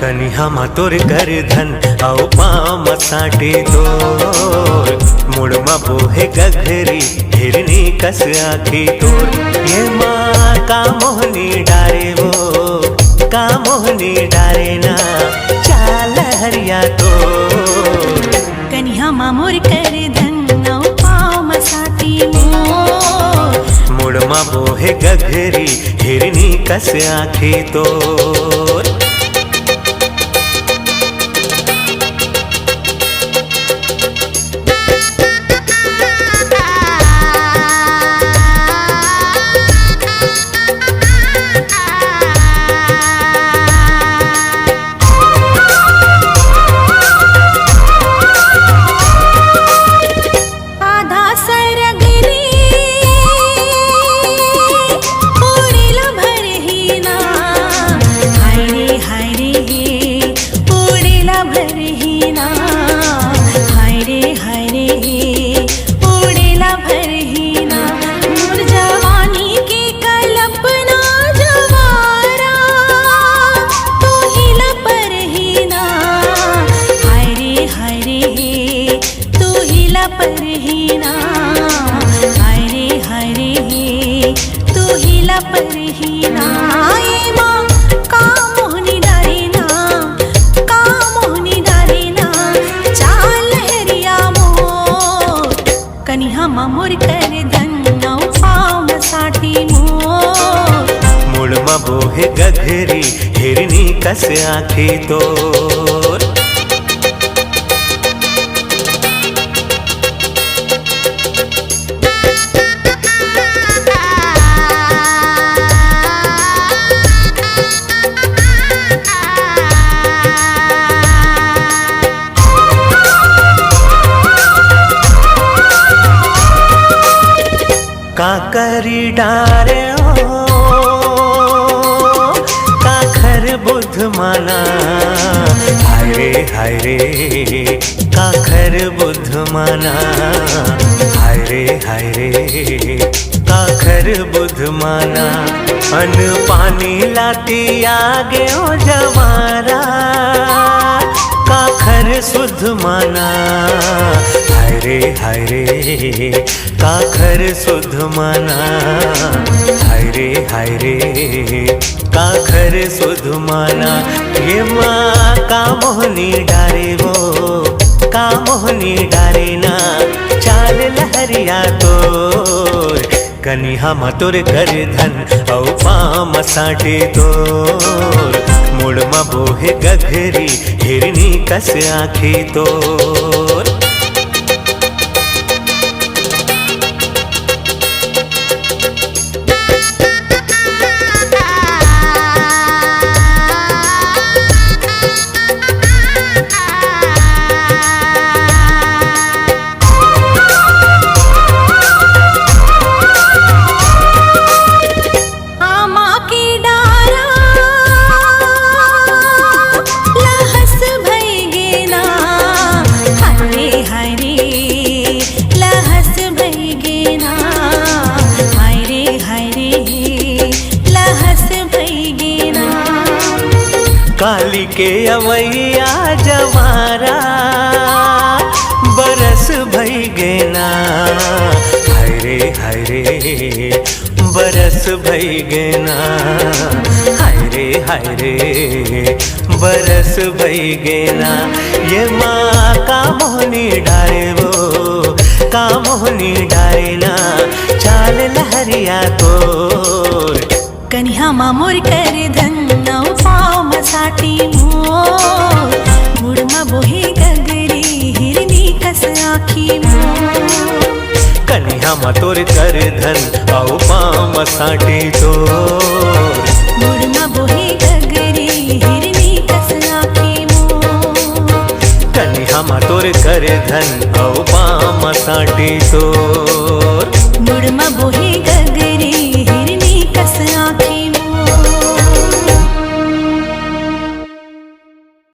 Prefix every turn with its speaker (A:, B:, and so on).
A: कनिहा मातोर कर धन औ पाम साटे तोर मुड़मा बोहे गघरी हिरनी कस आखी तोर ये माँ का मोहनी डारे वो का मोहनी डारे ना चाल हरिया तोर
B: कनिहा मामोर कर धन औ पाम साटे मोर
A: मुड़मा बोहे गघरी हिरनी कस आखी तोर
B: मामोर कर धन औ पाम साटे मोर
A: मुड़मा बोहे गघरी हिरनी कस आखी तोर काकरी डारे काखर बुध माना हाय रे काखर बुध माना हाय रे काखर बुध माना अन पानी लाती आगे ओ जवारा काखर सुध माना हाय रे काखर सुध माना हाय रे काखर सुध माना ये माँ का मोहनी डारे वो का मोहनी डारे ना चाल लहरिया तोर कनिहा मातोर कर धन औ पाम साटे तोर मुड़मा बोहे गघरी हिरनी कस आखी तोर काली के अवैया जवारा बरस भई गेना हाय रे बरस भई गेना हाय रे बरस भई गेना ये माँ का मोहनी डारे वो का मोहनी डारे ना चाल लहरिया तोर
B: कनिहा मामोर कर धन औ पाम साटे मोर मुड़मा बोहे गगरी हिरनी कस आखी मोर
A: कनिहा मातोर कर धन औ पाम साटे तोर
B: मुड़मा बोहे गगरी हिरनी कस आखी मोर
A: कनिहा मातोर कर धन औ पाम साटे तोर
B: मुड़मा बोहे गगरी